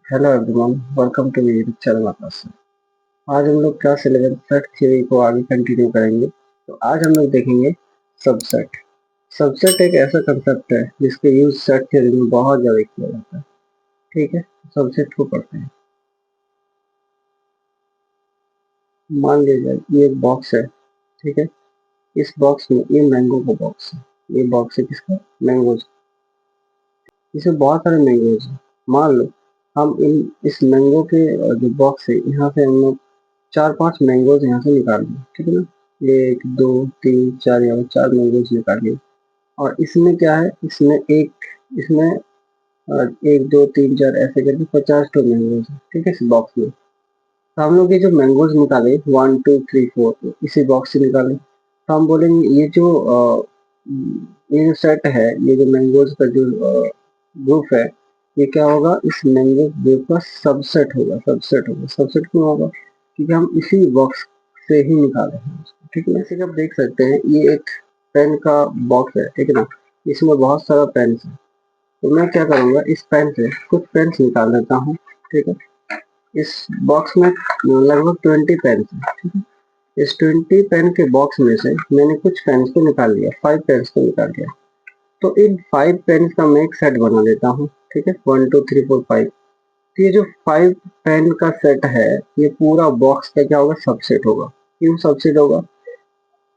Hello everyone, welcome to मेरी channel class. आज हम लोग क्लास 11 सेट थ्योरी को आगे कंटिन्यू करेंगे। तो आज हम लोग देखेंगे सबसेट। सबसेट एक ऐसा कंसेप्ट है जिसका यूज सेट थ्योरी में बहुत ज़्यादा किया जाता है। ठीक है, सबसेट को पढ़ते हैं। मान लीजिए ये एक बॉक्स है। ठीक है, इस बॉक्स में ये मैंगो का बॉक्स है। ये बॉक्स है किसका? मैंगोज। इसमें बहुत सारे मैंगोज हैं। मान लो हम इन इस मैंगो के जो बॉक्स है यहाँ से हम लोग 4-5 मैंगोज यहाँ से निकाल लिए। ठीक है ना, 1 2 3 4, यहाँ 4 मैंगोज निकाल लिए। और इसमें क्या है, इसमें 1 2 3 4 ऐसे करके 50 टू मैंगोज है। ठीक है, इस बॉक्स में। तो हम लोग ये जो मैंगोज निकाले 1 2 3 4 इसी बॉक्स से निकाले, तो हम बोलेंगे ये जो सेट है, ये जो मैंगोज का जो ग्रुप है, ये क्या होगा? इस मैंगो ग्रुप का सबसेट क्यों होगा? क्योंकि हम इसी बॉक्स से ही निकाले हैं उसको। ठीक है, जैसे कि आप देख सकते हैं ये एक पेन का बॉक्स है। ठीक है ना, इसमें बहुत सारा पेन है। तो मैं क्या करूंगा, इस पेन से कुछ पेन निकाल देता हूँ। ठीक है, इस बॉक्स में लगभग 20 पेन है। ठीक है, इस 20 पेन के बॉक्स में से मैंने कुछ पेन को निकाल लिया, 5 पेन को निकाल लिया। तो इन 5 पेन का मैं एक सेट बना लेता हूँ। ठीक है, 1 2 3 4 5। तो ये जो 5 पेन का सेट है, ये पूरा बॉक्स का क्या होगा? सबसेट होगा। क्यों सबसेट होगा?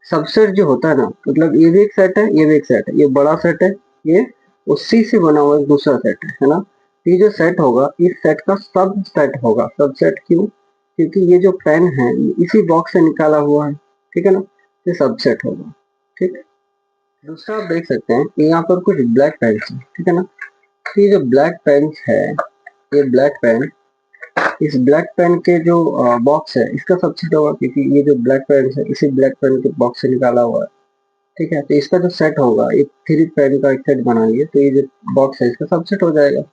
सबसेट जो होता है ना, मतलब ये भी एक सेट है, ये भी एक सेट है, ये बड़ा सेट है, ये उसी से बना हुआ एक दूसरा सेट है ना। तो ये जो सेट होगा, इस सेट का सब सेट होगा। सबसेट क्यों? क्योंकि ये जो पेन है ये इसी बॉक्स से निकाला हुआ है। ठीक है ना, ये सबसेट होगा। ठीक, दूसरा आप देख सकते हैं यहाँ पर कुछ ब्लैक पेन्स है। ठीक है ना, तो ये जो ब्लैक पेन्स है, ये ब्लैक पेन, इस ब्लैक पेन के जो बॉक्स है इसका सबसेट होगा, क्योंकि ये जो ब्लैक पेन है इसी ब्लैक पेन के बॉक्स से निकाला हुआ है। ठीक है, तो इसका जो सेट होगा, एक 3 पेन का एक सेट बनाएंगे तो ये जो बॉक्स है इसका सबसेट हो जाएगा।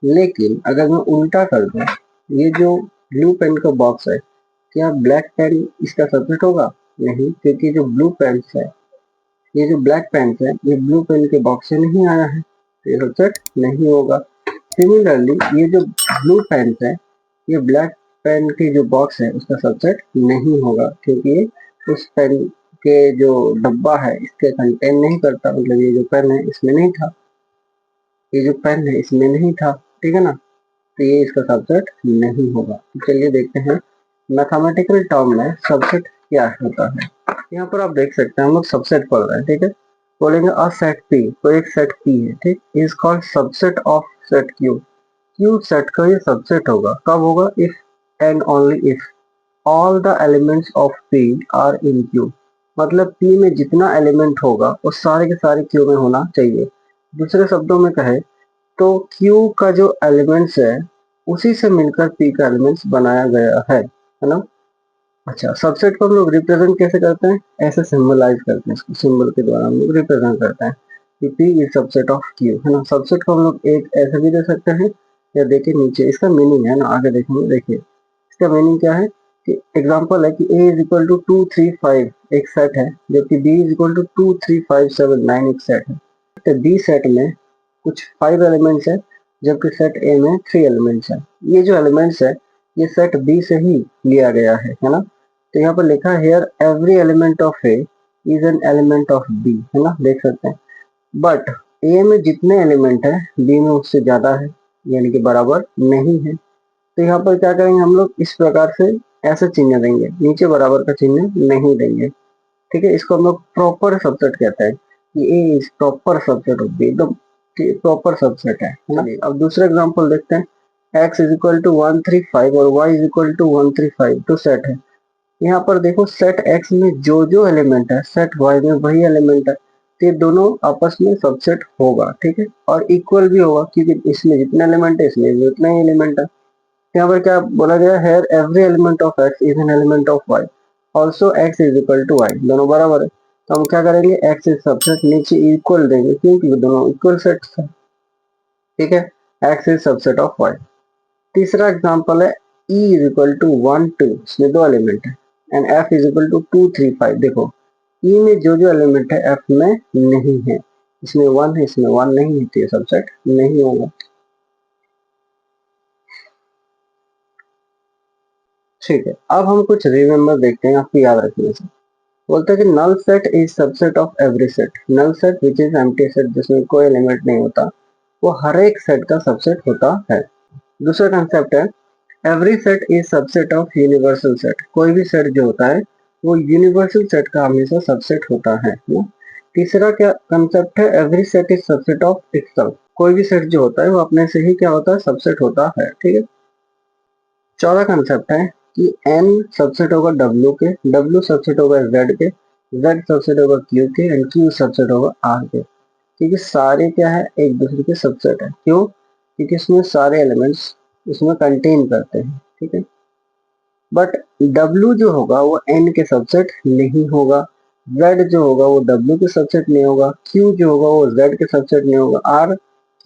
लेकिन अगर मैं उल्टा कर दूं, ये जो ब्लू पेन का बॉक्स है, क्या ब्लैक पेन इसका सबसेट होगा? नहीं, क्योंकि जो ब्लू पेन है, ये जो ब्लैक पेन है, ये ब्लू पेन के बॉक्स से नहीं आया है, तो ये सबसेट नहीं होगा। सिमिलरली ये जो ब्लू पेन है, ये ब्लैक पेन की जो बॉक्स है उसका सबसेट नहीं होगा, क्योंकि ये उस पेन के जो डब्बा है इसके कंटेन नहीं करता। मतलब ये जो पेन है इसमें नहीं था, ये जो पेन है इसमें नहीं था। ठीक है ना, तो ये इसका सबसेट नहीं होगा। तो चलिए देखते हैं मैथमेटिकल टर्म में सबसेट क्या होता है। यहाँ पर आप देख सकते हैं हम लोग सबसेट पढ़ रहे हैं। ठीक है, बोलेंगे अ सेट पी, तो एक सेट पी है। ठीक, is called subset of set Q. Q set का ये सबसेट होगा। कब होगा? If and only if all the elements of P are in Q। मतलब P में जितना एलिमेंट होगा वो सारे के सारे Q में होना चाहिए। दूसरे शब्दों में कहे तो Q का जो एलिमेंट्स है उसी से मिलकर P का एलिमेंट्स बनाया गया है ना। अच्छा, सबसेट को हम लोग रिप्रेजेंट कैसे करते हैं? ऐसे सिंबलाइज करते हैं, इसको सिंबल के द्वारा हम लोग रिप्रेजेंट करते हैं कि P is subset of Q, है ना। सबसेट को हम लोग एक ऐसे भी दे सकते हैं, या देखिए नीचे इसका मीनिंग है ना, आगे देखेंगे। देखिए इसका मीनिंग क्या है कि एग्जांपल है कि A इज इक्वल टू 2 3 5 एक सेट है, जबकि B इज इक्वल टू 2 3 5 7 9 एक सेट है। तो B सेट में कुछ 5 एलिमेंट्स है, जबकि सेट A में 3 एलिमेंट्स है। ये जो एलिमेंट्स है ये सेट B से ही लिया गया है ना। तो यहाँ पर लिखा है here every element of A is an element of B, है ना, देख सकते हैं। बट A में जितने एलिमेंट है B में उससे ज्यादा है, यानी कि बराबर नहीं है। तो यहाँ पर क्या करेंगे हम लोग, इस प्रकार से ऐसे चिन्ह देंगे, नीचे बराबर का चिन्ह नहीं देंगे। ठीक है, इसको हम लोग प्रॉपर सबसेट कहते हैं कि A is proper subset of B, एकदम प्रॉपर सबसेट है ना। अब दूसरा एग्जांपल देखते हैं। x इज इक्वल टू 135 और y इज इक्वल टू 135 तो सेट है। यहाँ पर देखो सेट x में जो जो एलिमेंट है सेट y में वही एलिमेंट है, तो ये दोनों आपस में सबसेट होगा। ठीक है, और इक्वल भी होगा, क्योंकि इसमें जितने एलिमेंट है इसमें भी उतना ही एलिमेंट है। यहाँ पर क्या बोला गया? Here every element of x is an element of y, also x is equal to y, दोनों बराबर है। तो हम क्या करेंगे, x इज सबसेट, नीचे इक्वल देंगे क्योंकि दोनों इक्वल सेट्स है। ठीक है, x is subset of y। तीसरा एग्जांपल है e इज इक्वल टू 1 2, इसमें दो एलिमेंट है, and f is equal to 2 3 5। देखो e में जो जो एलिमेंट है f में नहीं है, इसमें 1 है इसमें 1 नहीं है, तो ये सबसेट नहीं होगा। ठीक है, अब हम कुछ रिमेम्बर देखते हैं आपको याद रखने से। बोलते हैं कि null set is subset of every set. Null set which is empty set, जिसमें कोई एलिमेंट नहीं होता, वो हर एक सेट का सबसेट होता है। दूसरा कंसेप्ट है every set is subset of universal set. कोई भी सेट जो होता है वो यूनिवर्सल सेट का हमेशा सबसेट होता है ना। तीसरा क्या कंसेप्ट है, every set is subset of itself. कोई भी सेट जो होता है वो अपने से ही क्या होता है, सबसेट होता है। ठीक है। चौथा कंसेप्ट है कि n सबसेट होगा w के, w सबसेट होगा z के, z सबसेट होगा q के एंड q सबसेट होगा r के। क्योंकि सारे क्या है, एक दूसरे के सबसेट है। क्यों? क्योंकि इसमें सारे एलिमेंट्स इसमें कंटेन करते हैं। ठीक है। बट w जो होगा वो n के सबसेट नहीं होगा, z जो होगा वो w के सबसेट नहीं होगा, q जो होगा वो z के सबसेट नहीं होगा, r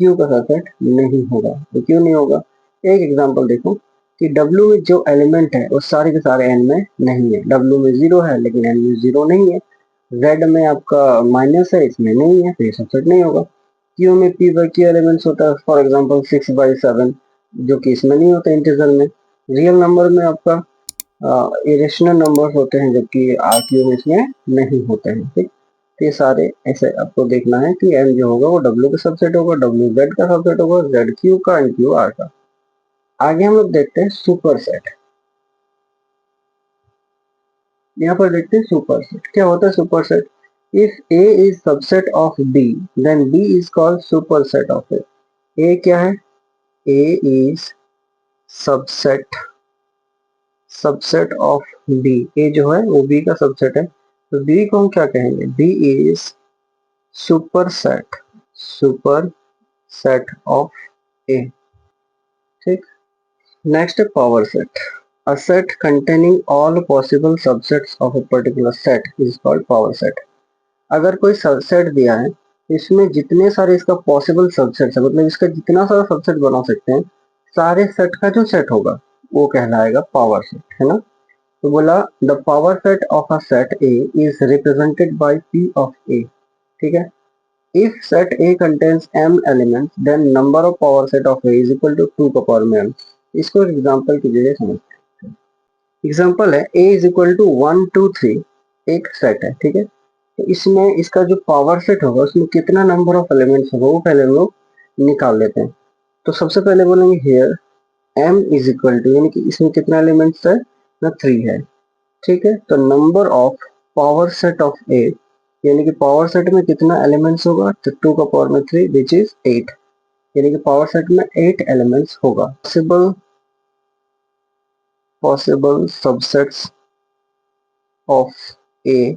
q का सबसेट नहीं होगा। तो क्यों नहीं होगा? एक एग्जांपल देखो कि w में जो एलिमेंट है वो सारे के सारे n में नहीं है। w में 0 है लेकिन n में 0 नहीं है। z में आपका माइनस है, इसमें नहीं है, तो ये सबसेट नहीं होगा। q में p बाई q एलिमेंट्स होता है, फॉर एग्जांपल 6/7, जो कि इसमें नहीं होता इंटीजर में। रियल नंबर में आपका इरेशनल नंबर्स होते हैं, जबकि आर क्यू में इसमें नहीं होते हैं। ठीक, तो ये सारे ऐसे आपको देखना है कि एम जो होगा वो डब्ल्यू का सबसेट होगा, डब्ल्यू जेड का सबसेट होगा, जेड क्यू का एंड क्यू आर का। आगे हम लोग देखते हैं सुपर सेट। यहाँ पर देखते हैं सुपर सेट क्या होता है। Super set, if A is subset of B then B is called super set of A. A क्या है? A is subset subset of B. A जो है वो बी का सबसेट है, तो बी को हम क्या कहेंगे? B is super set of A. ठीक। नेक्स्ट है power set. A set containing all possible subsets of a particular set is called power set. अगर कोई सबसेट दिया है, इसमें जितने सारे इसका पॉसिबल सबसेट्स है, मतलब इसका जितना सारा सबसेट बना सकते हैं, सारे सेट का जो सेट होगा वो कहलाएगा पावर सेट, है ना। तो बोला the power set of a set A is represented by P of A. ठीक है। If set A contains m elements then number of power set of A is equal to 2 का power में m। इसको example की जरिए समझते हैं। Example है a इज इक्वल टू 1 2 3, एक सेट है। ठीक है। तो इसमें इसका जो पावर सेट होगा उसमें कितना नंबर ऑफ एलिमेंट्स होगा वो पहले हम लोग निकाल लेते हैं। तो सबसे पहले बोलेंगे here m is equal to, यानी कि इसमें कितना एलिमेंट्स है ना, 3 है। ठीक है। तो number of power set of A, यानी कि पावर सेट में कितना एलिमेंट्स होगा, तो 2 का पावर में 3 विच इज 8, यानी कि पावर सेट में 8 एलिमेंट्स होगा। Possible subsets of A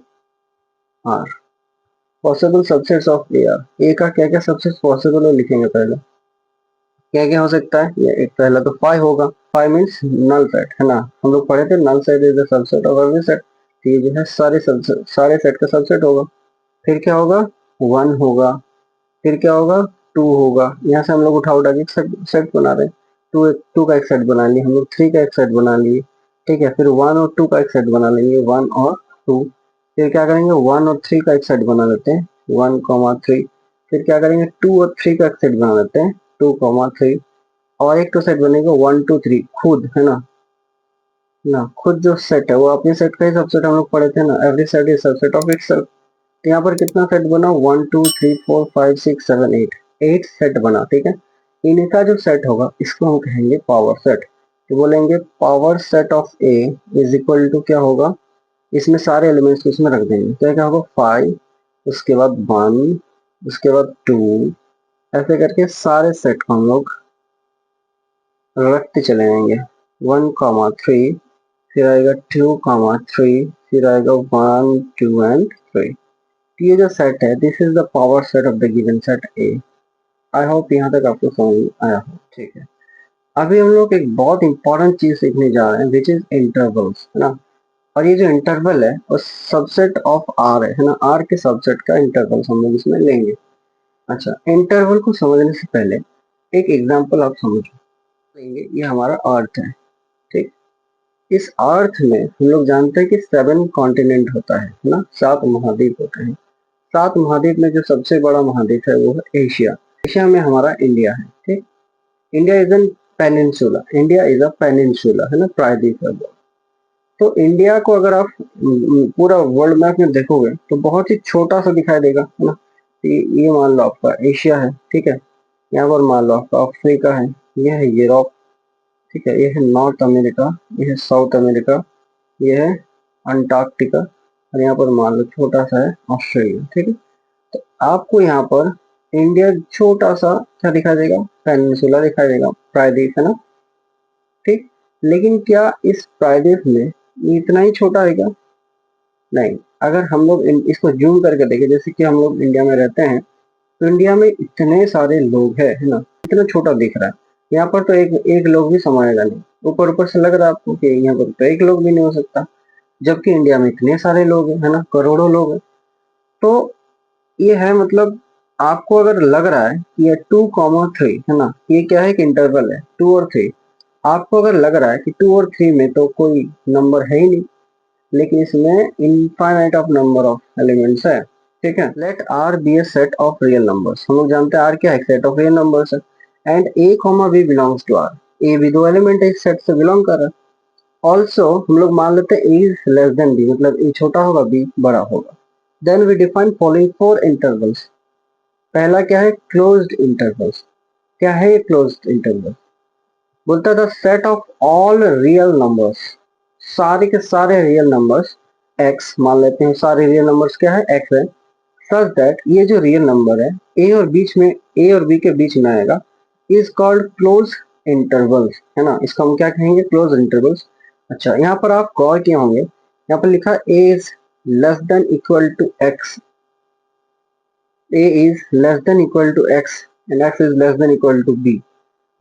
are, possible subsets of A are. A का क्या क्या सबसेट्स पॉसिबल है लिखेंगे पहले। क्या क्या हो सकता है? ये एक पहला तो 5 होगा। 5 मीन्स नल सेट, है ना। हम लोग पढ़े थे null set is the subset of every set. तो ये जो है सारे सेट का सबसेट होगा। फिर क्या होगा? 1 होगा। फिर क्या होगा? 2 होगा। यहाँ से हम लोग उठा के सेट बना रहे हैं। टू का एक सेट बना लिए हम लोग, 3 का एक सेट बना लिए। ठीक है। फिर 1 और 2 का एक सेट बना लेंगे, 1 और 2। फिर क्या करेंगे? 1 और 3 का एक सेट बना लेते हैं, 1, 3। फिर क्या करेंगे? 2 और 3 का एक सेट बना लेते हैं, 2, 3। और एक तो सेट बनेगा 1 2 3 खुद, है ना। खुद जो सेट है वो अपने सेट का ही सबसेट हम लोग पढ़े थे ना, every set is subset of itself. तो यहाँ पर कितना सेट बना? 1 2 3 4 5 6 7 8, 8 सेट बना। ठीक है। इनका जो सेट होगा इसको हम कहेंगे पावर सेट। तो बोलेंगे power set of A is equal to क्या होगा, इसमें सारे एलिमेंट्स को इसमें रख देंगे, तो क्या होगा? 5, उसके बाद 1, उसके बाद 2, ऐसे करके सारे सेट को हम लोग रखते चले जाएंगे। 1, 3, फिर आएगा 2, 3, फिर आएगा 1 2 एंड 3। ये जो सेट है this is the power set of the given set A. I hope यहाँ तक आपको समझ आया हो। ठीक है। अभी हम लोग एक बहुत इंपॉर्टेंट चीज सीखने जा रहे हैं विच इज इंटरवल्स, है ना। और ये जो इंटरवल है वो सबसेट ऑफ आर है ना, आर के सबसेट का इंटरवल हम लोग इसमें लेंगे। अच्छा, इंटरवल को समझने से पहले एक एग्जांपल आप समझो लेंगे। ये हमारा अर्थ है। ठीक। इस अर्थ में हम लोग जानते हैं कि 7 कॉन्टिनेंट होता है ना, 7 महाद्वीप होते हैं। 7 महाद्वीप में जो सबसे बड़ा महाद्वीप है वो है एशिया। एशिया में हमारा इंडिया है। ठीक। India is an peninsula, India is a peninsula, है ना, प्रायद्वीप है वो। तो इंडिया को अगर आप पूरा वर्ल्ड मैप में देखोगे तो बहुत ही छोटा सा दिखाई देगा, है ना। ये मान लो आपका एशिया है, ठीक है। यहाँ पर मान लो आपका अफ्रीका है, ये है यूरोप, ठीक है। ये है नॉर्थ अमेरिका, ये है साउथ अमेरिका, ये है अंटार्कटिका, और यहाँ पर मान लो छोटा सा है ऑस्ट्रेलिया, ठीक है। तो आपको यहाँ पर इंडिया छोटा सा क्या दिखाई देगा, पेनिनसुला दिखाई देगा, प्रायद्वीप, है ना, ठीक। लेकिन क्या इस प्रायद्वीप में इतना ही छोटा है क्या? नहीं। अगर हम लोग इसको जूम करके देखें, जैसे कि हम लोग इंडिया में रहते हैं, तो इंडिया में इतने सारे लोग हैं, है ना, इतना छोटा दिख रहा है। यहाँ पर तो एक एक लोग भी समाएगा नहीं। ऊपर ऊपर से लग रहा है आपको कि यहाँ पर तो एक लोग भी नहीं हो सकता, जबकि इंडिया में इतने सारे लोग हैं, है ना, करोड़ों लोग हैं। तो ये है मतलब, आपको अगर लग रहा है कि ये 2,3 है ना, ये क्या है, एक इंटरवल है 2 और 3। आपको अगर लग रहा है कि 2 और 3 में तो कोई नंबर है ही नहीं, लेकिन इसमें infinite of number of elements है, ठीक है। Let R be a set of real numbers. हम लोग जानते हैं आर क्या है, सेट ऑफ रियल नंबर्स है। And A comma B belongs to R. A भी दो एलिमेंट एक सेट से बिलोंग कर रहा है। ऑल्सो हम लोग मान लेते हैं A is less than B, मतलब ए छोटा होगा बी बड़ा होगा। Then we define following 4 intervals. पहला क्या है, क्लोज्ड इंटरवल्स। क्या है ये क्लोज्ड इंटरवल? बोलता था set of all real numbers, सारे के सारे रियल नंबर्स, एक्स मान लेते हैं, सारे रियल नंबर्स क्या है, एक्स है। सच दैट ये जो रियल नंबर है ए और बीच में, ए और बी के बीच में आएगा, इज कॉल्ड क्लोज इंटरवल्स, है ना। इसको हम क्या कहेंगे, क्लोज इंटरवल्स। अच्छा, यहाँ पर आप गौर किए होंगे, यहाँ पर लिखा A is less than equal to x, A is less than equal to x and x is less than equal to B.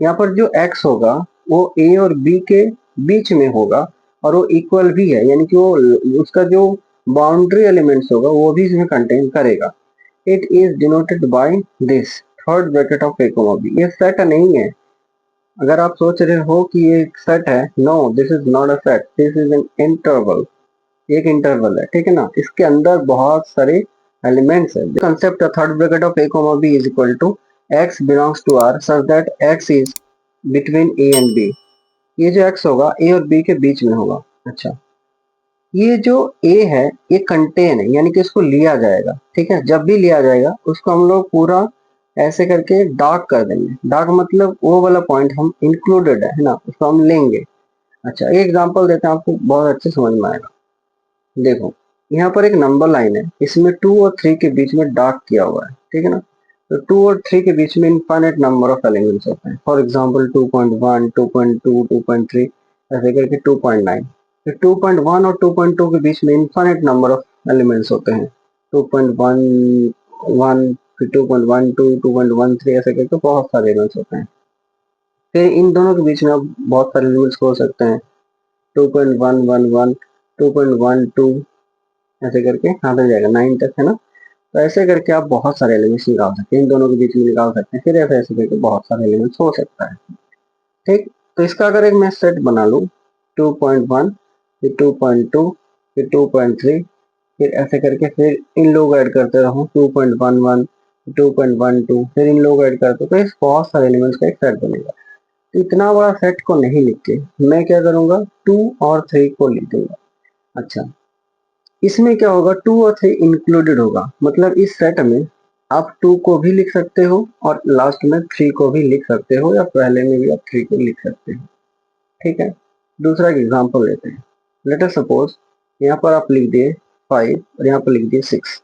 यहाँ पर जो x होगा वो a और b के बीच में होगा, और वो इक्वल भी है, यानी कि वो उसका जो बाउंड्री एलिमेंट्स होगा वो भी इसमें कंटेन करेगा। It is denoted by this third bracket of a comma b। ये सेट नहीं है। अगर आप सोच रहे हो कि ये एक सेट है, no this is not a set, this is an interval. एक इंटरवल है, ठीक है ना। इसके अंदर बहुत सारे एलिमेंट्स है। Concept third bracket of a comma b is equal to x belongs to r such that x is between a and b। ये जो x होगा a और b के बीच में होगा। अच्छा, ये जो a है ये कंटेन है, यानी कि इसको लिया जाएगा, ठीक है। जब भी लिया जाएगा उसको हम लोग पूरा ऐसे करके डार्क कर देंगे। डार्क मतलब वो वाला पॉइंट हम इंक्लूडेड है ना, उसको हम लेंगे। अच्छा, एक एग्जांपल देते हैं, आपको बहुत अच्छे समझ में आएगा। देखो, यहाँ पर एक नंबर लाइन है, इसमें 2 और 3 के बीच में डार्क किया हुआ है, ठीक है ना। तो 2 और 3 के बीच में इनफाइनाइट नंबर ऑफ एलिमेंट्स होते हैं। फॉर एग्जांपल 2.1, 2.2, 2.3 ऐसे करके 2.9। तो 2.1 और 2.2 के बीच में इनफाइनाइट नंबर ऑफ एलिमेंट्स होते हैं। 2.11, फिर 2.12, 2.13 ऐसे करके बहुत सारे एलिमेंट्स होते हैं। फिर इन दोनों के बीच में आप बहुत सारे एलिमेंट्स हो सकते हैं, 2.111, 2.12 ऐसे करके कहाँ तक जाएगा, 9 तक, है ना। तो ऐसे करके आप बहुत सारे एलिमेंट्स निकाल सकते हैं, इन दोनों के बीच में निकाल सकते हैं, फिर ऐसे ऐसे करके बहुत सारे एलिमेंट्स हो सकता है, ठीक। तो इसका अगर एक मैं सेट बना लूँ, 2.1, फिर 2.2, फिर 2.3, फिर ऐसे करके फिर इन लोग ऐड करते रहूँ, 2.11, 2.12, फिर इन लोग ऐड करते, तो इस बहुत सारे एलिमेंट्स का एक सेट बनेगा। तो इतना बड़ा सेट को नहीं लिख के मैं क्या करूंगा, 2 और 3 को लिख दूंगा। अच्छा, इसमें क्या होगा, 2 और 3 इंक्लूडेड होगा, मतलब इस सेट में आप 2 को भी लिख सकते हो और लास्ट में 3 को भी लिख सकते हो, या पहले में भी आप 3 को लिख सकते हो, ठीक है। दूसरा एग्जांपल लेते हैं। लेट अस सपोज यहाँ पर आप लिख दिए 5 और यहाँ पर लिख दिए 6।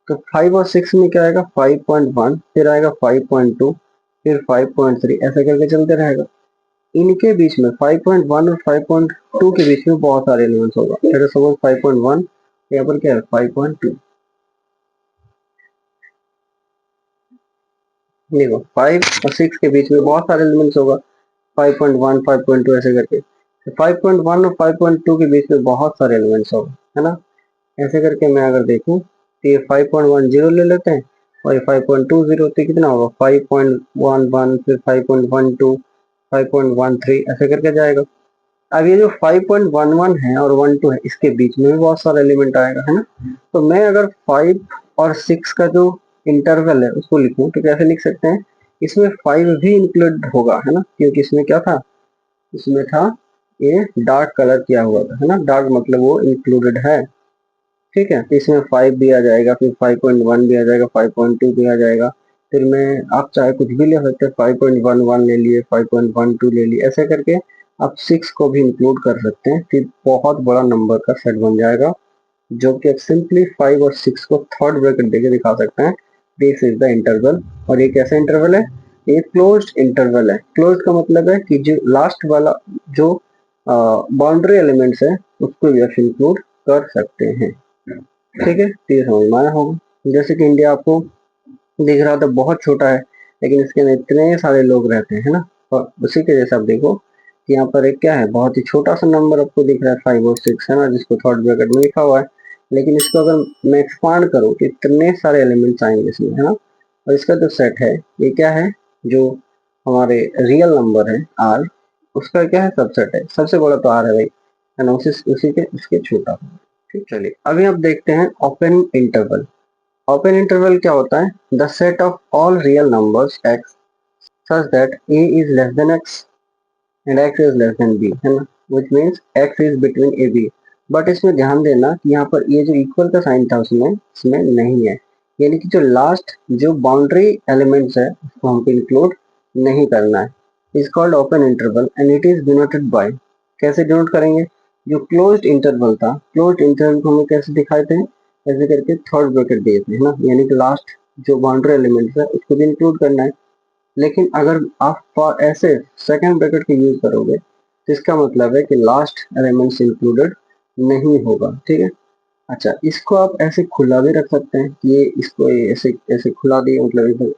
तो 5 और 6 में क्या आएगा, 5.1, फिर आएगा 5.2, फिर 5.3, ऐसे करके चलते रहेगा। इनके बीच में 5.1 और 5.2 के बीच में बहुत सारे एलिमेंट्स होगा। लेट अस सपोज 5.1, यहाँ पर क्या है 5.2। देखो, 5 और 6 के बीच में बहुत सारे एलिमेंट्स होगा, 5.1, 5.2 ऐसे करके। तो 5.1 और 5.2 के बीच में बहुत सारे एलिमेंट्स होगा, है ना। ऐसे करके मैं अगर देखूं तो ये 5.10 ले लेते हैं, और ये 5.20 तो कितना होगा, 5.11, फिर 5.12, 5.13 ऐसे करके जाएगा। अब ये जो 5.11 है और 12 है, इसके बीच में भी बहुत सारा एलिमेंट आएगा, है ना। तो मैं अगर 5 और 6 का जो इंटरवल है उसको लिखूं तो कैसे लिख सकते हैं, इसमें 5 भी इंक्लूड होगा, है ना, क्योंकि इसमें क्या था, इसमें था ये डार्क कलर किया हुआ था, है ना, डार्क मतलब वो इंक्लूडेड है। ठीक है, तो इसमें 5 भी आ जाएगा, फिर 5.1 भी आ जाएगा, 5.2 भी आ जाएगा, फिर में आप चाहे कुछ भी ले सकते हैं, 5.11 ले लिए, 5.12 ले लिए, ऐसे करके आप 6 को भी इंक्लूड कर सकते हैं। फिर बहुत बड़ा नंबर का सेट बन जाएगा, जो कि आप सिंपली 5 और 6 को थर्ड ब्रैकेट देके दिखा सकते हैं। This is the interval. और ये कैसा इंटरवल है? ये क्लोज्ड इंटरवल है। क्लोज्ड का मतलब है कि जो लास्ट वाला जो बाउंड्री एलिमेंट्स है उसको भी आप इंक्लूड कर सकते हैं। ठीक है, तो ये समझ में आया होगा। जैसे कि इंडिया आपको दिख रहा था बहुत छोटा है, लेकिन इसके अंदर इतने सारे लोग रहते हैं, है ना। और उसी के जैसे आप देखो कि यहाँ पर एक क्या है, बहुत ही छोटा सा नंबर आपको दिख रहा है 5 और 6, है ना, जिसको थर्ड ब्रैकेट में लिखा हुआ है। लेकिन इसको अगर मैं एक्सपांड करूँ तो इतने सारे एलिमेंट्स आएंगे इसमें, है ना। और इसका जो सेट है ये क्या है, जो हमारे रियल नंबर है आर, उसका क्या है, सबसेट है। सबसे बड़ा तो आर है भाई, है ना, उसी के उसके छोटा। ठीक, चलिए अभी आप देखते हैं ओपन इंटरवल। ओपन इंटरवल क्या होता है? The set of all real numbers x such that a is less than x and x is less than b, है ना, which means x is between a b। But इसमें ध्यान देना कि यहाँ पर ये जो इक्वल का साइन था उसमें इसमें नहीं है, यानी कि जो लास्ट जो बाउंड्री एलिमेंट्स है उसको हमको इंक्लूड नहीं करना है। Is called open interval and it is denoted by, कैसे डिनोट करेंगे? जो क्लोज्ड इंटरवल था, क्लोज्ड इंटरवल को हम कैसे दिखाए थे, ऐसे करके थर्ड ब्रैकेट दिए थे, है ना, यानी कि लास्ट जो बाउंड्री एलिमेंट्स है उसको भी इंक्लूड करना है। लेकिन अगर आप ऐसे सेकंड ब्रैकेट का यूज करोगे तो इसका मतलब है कि लास्ट एलिमेंट्स इंक्लूडेड नहीं होगा। ठीक है, अच्छा इसको आप ऐसे खुला भी रख सकते हैं कि ये इसको ये ऐसे ऐसे खुला दिए, मतलब इधर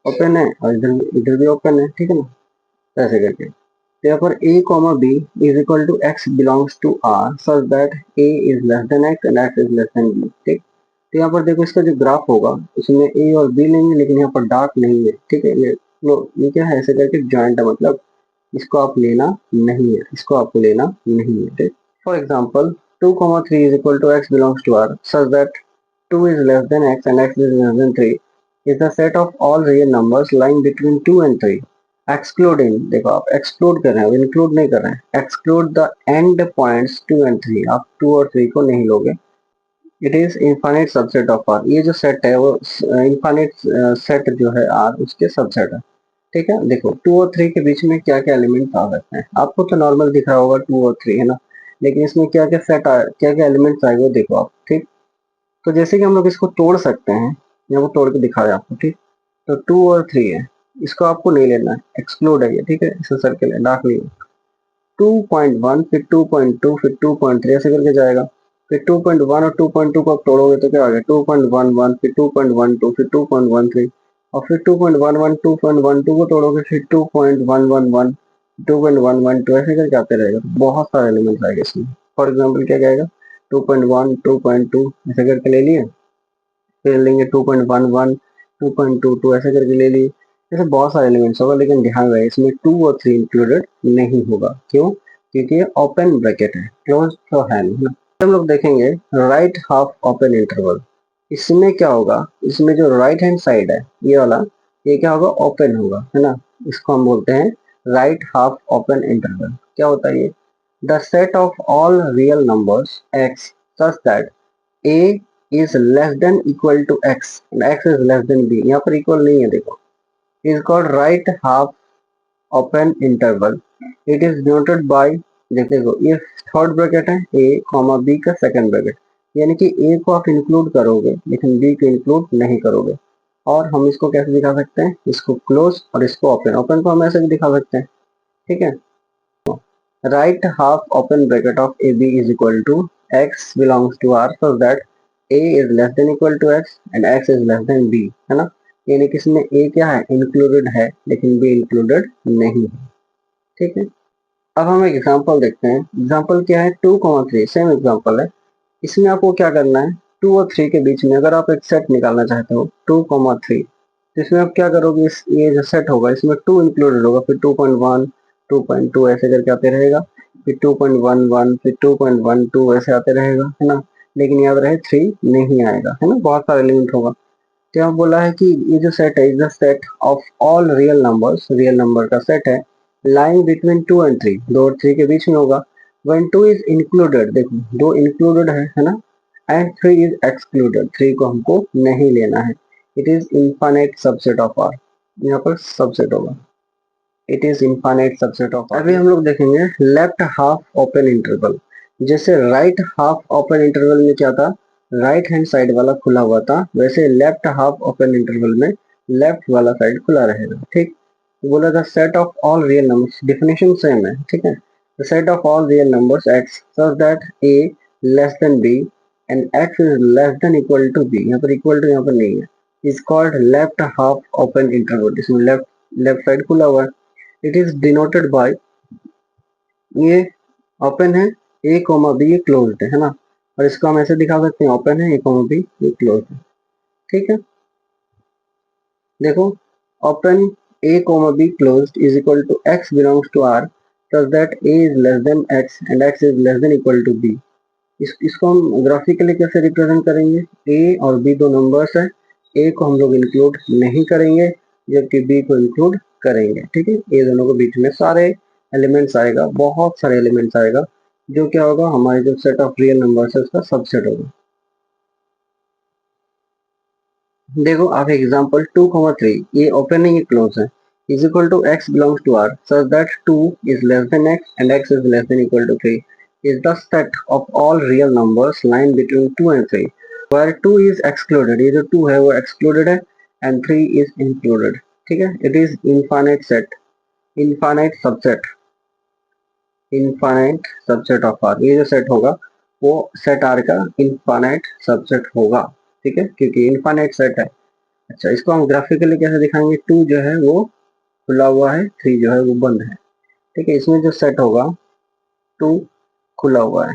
ओपन है और इधर इधर भी ओपन है, ठीक है ना, तो ऐसे करके। तो यहाँ पर a comma b is equal to x belongs to r such that a is less than x and x is less than b। ठीक, तो यहाँ पर देखो इसका जो ग्राफ होगा उसमें a और b लेंगे, लेकिन यहाँ पर डार्क नहीं है। ठीक है, ये क्या है, ऐसे करके ज्वाइंट है, मतलब इसको आप लेना नहीं है, इसको आपको लेना नहीं है। ठीक, for example 2,3 is equal to x belongs to R such that 2 is less than x and x is less than 3 is the set of all real numbers lying between 2 and 3 excluding, देखो आप exclude कर रहे हैं, include नहीं कर रहे हैं, exclude the end points 2 and 3, आप 2 और 3 को नहीं लोगे। It is infinite subset of R, ये जो सेट है वो इनफाइनाइट सेट जो है आर उसके सबसेट है। ठीक है, देखो 2 और 3 के बीच में क्या क्या एलिमेंट आ सकते हैं, आपको तो नॉर्मल दिख रहा होगा 2 और 3, है ना, लेकिन इसमें क्या क्या सेट क्या क्या एलिमेंट्स आएंगे वो देखो आप। ठीक, तो जैसे कि हम लोग इसको तोड़ सकते हैं, या वो तोड़ के दिखा रहे हैं आपको। ठीक, तो 2 और 3 है, इसको आपको नहीं लेना है, एक्सक्लूड है ये। ठीक है, इसे सर्कल है, डार्क नहीं है। 2.1 फिर 2.2 फिर 2.3 ऐसे करके जाएगा। फिर 2.1 और 2.2 को आप तोड़ोगे तो क्या आ गया, 2.11 फिर 2.12 फिर 2.13, और फिर 2.11 2.12 को तोड़ोगे फिर 2.111 2.112 ऐसे करके आते रहेगा। तो बहुत सारे एलिमेंट्स आएंगे इसमें। फॉर एग्जाम्पल क्या कहेगा, 2.1 2.2 ऐसे करके ले लिए, फिर लेंगे 2.11 2.22 ऐसे करके ले लिए। जैसे बहुत सारे एलिमेंट्स होगा, लेकिन ध्यान रहे इसमें 2 और 3 इंक्लूडेड नहीं होगा। क्यों? क्योंकि ये ओपन ब्रैकेट है, क्लोज तो है नहीं ना। हम लोग देखेंगे राइट हाफ ओपन इंटरवल। इसमें क्या होगा, इसमें जो राइट हैंड साइड है ये वाला, ये क्या होगा, ओपन होगा, है ना, इसको हम बोलते हैं राइट हाफ ओपन इंटरवल। क्या होता है ये? The set of all real numbers x such that a is less than equal to x and x is less than b, यहाँ पर इक्वल नहीं है, देखो, is called right half open interval। it is denoted by, देखो ये third bracket है a comma b का second bracket, यानी कि a को आप इंक्लूड करोगे लेकिन b को इंक्लूड नहीं करोगे। और हम इसको कैसे दिखा सकते हैं, इसको क्लोज और इसको ओपन। ओपन को हम ऐसे भी दिखा सकते हैं। ठीक है, right half open bracket of A B is equal to x belongs to r so that a is less than equal to x and x is less than b, है ना, यानी कि इसमें a क्या है, इंक्लूडेड है, लेकिन b included नहीं है। ठीक है, अब हम एक एग्जांपल देखते हैं। एग्जांपल क्या है, 2,3 सेम एग्जांपल है। इसमें आपको क्या करना है, 2 और 3 के बीच में अगर आप एक सेट निकालना चाहते हो 2,3, तो इसमें आप क्या करोगे, ये जो सेट होगा इसमें 2 इंक्लूडेड होगा, फिर 2.1 2.2 ऐसे करके आते रहेगा, फिर 2.11 फिर 2.12 ऐसे आते रहेगा, है ना, लेकिन याद रहे 3 नहीं आएगा, है ना, बहुत सारे एलिमेंट होगा। तो यहाँ बोला है कि ये जो सेट है is the set of all real numbers, real number का सेट है लाइन बिटवीन 2 एंड 3, 2 और 3 के बीच में होगा। व्हेन 2 इज इंक्लूडेड, देखो 2 इंक्लूडेड है ना, एंड 3 इज एक्सक्लूडेड, 3 को हमको नहीं लेना है। It is infinite subset of R, यहाँ पर सबसेट होगा, it is infinite subset of R. अभी हम लोग देखेंगे लेफ्ट हाफ ओपन इंटरवल। जैसे राइट हाफ ओपन इंटरवल में क्या था, राइट हैंड साइड वाला खुला हुआ था, वैसे लेफ्ट हाफ ओपन इंटरवल में लेफ्ट वाला साइड खुला रहेगा। ठीक, बोला था set of all real numbers, definition same है, ठीक है। The set of all real numbers x such that a less than b and x is less than equal to B, यहाँ पर इक्वल टू यहाँ पर नहीं है, is called left half open interval. इसमें लेफ्ट लेफ्ट साइड खुला हुआ है। इट इज डिनोटेड बाय, ये ओपन है, ए कोमा बी, ये क्लोज्ड है ना, और इसको हम ऐसे दिखा सकते हैं, ओपन है ए कोमा बी, ये क्लोज्ड है। ठीक है, देखो open a comma b closed is equal to x belongs to R such that a is less than x and x is less than equal to b। इसको हम graphically कैसे represent करेंगे, a और b दो numbers है, a को हम लोग इंक्लूड नहीं करेंगे जबकि b को इंक्लूड करेंगे। ठीक है, ये दोनों के बीच में सारे एलिमेंट्स आएगा, बहुत सारे एलिमेंट्स आएगा, जो क्या होगा, हमारे जो सेट ऑफ रियल नंबर्स है उसका सबसेट होगा। देखो आप एग्जांपल 2,3, ये ओपन है ये क्लोज है, is equal to x belongs to r such that 2 is less than x and x is less than equal to 3 is the set of all real numbers line between 2 and 3 where 2 is excluded, ये जो 2 है वो excluded है and 3 is included. ठीक है, it is infinite set, infinite subset, infinite subset of r, ये जो set होगा वो सेट r का इनफाइनाइट सबसेट होगा। ठीक है, क्योंकि इनफाइनाइट सेट है। अच्छा, इसको हम ग्राफिकली कैसे दिखाएंगे, 2 जो है वो खुला हुआ है, 3 जो है वो बंद है। ठीक है, इसमें जो सेट होगा 2 खुला हुआ है,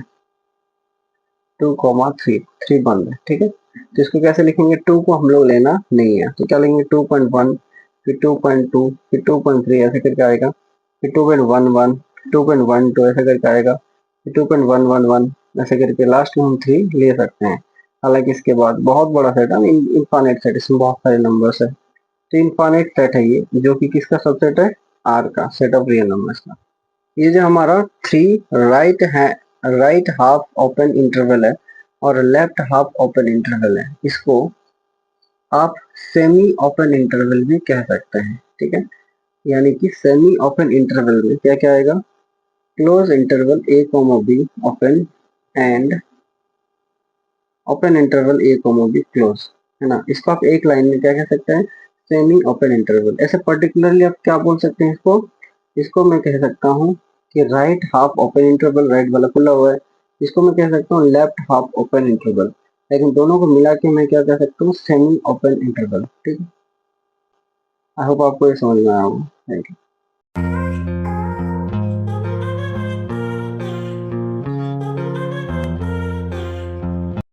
2,3, 3 बंद है। ठीक है, तो इसको कैसे लिखेंगे, 2 को हम लोग लेना नहीं है तो क्या लेंगे 2.1, फिर 2.2, फिर 2.3 ऐसे करके आएगा, फिर 2.11, 2.12 ऐसे करके आएगा, फिर 2.111 ऐसे करके लास्ट में हम 3 ले सकते हैं। हालांकि इसके बाद बहुत बड़ा सेट है, इनफाइनाइट सेट, इसमें बहुत सारे नंबर्स है, तो इनफाइनाइट सेट है ये, जो कि किसका सबसेट है, आर का, सेट ऑफ रियल नंबर्स का। ये जो हमारा 3 राइट है, राइट हाफ ओपन इंटरवल है और लेफ्ट हाफ ओपन इंटरवल है, इसको आप सेमी ओपन इंटरवल भी कह सकते हैं। ठीक है, यानी कि सेमी ओपन इंटरवल में क्या क्या आएगा, close interval a comma b open and open interval a comma b close, है ना। इसको आप एक लाइन में क्या कह सकते हैं, सेमी ओपन इंटरवल। ऐसे पर्टिकुलरली आप क्या बोल सकते हैं इसको, इसको मैं कह सकता हूँ कि right half open interval, right वाला खुला हुआ है, इसको मैं कह सकता हूँ लेफ्ट हाफ ओपन इंटरवल, लेकिन दोनों को मिला के मैं क्या कह सकता हूँ, सेमी ओपन इंटरवल। ठीक है, आई होप आपको ये समझ में आया होगा। Thank you.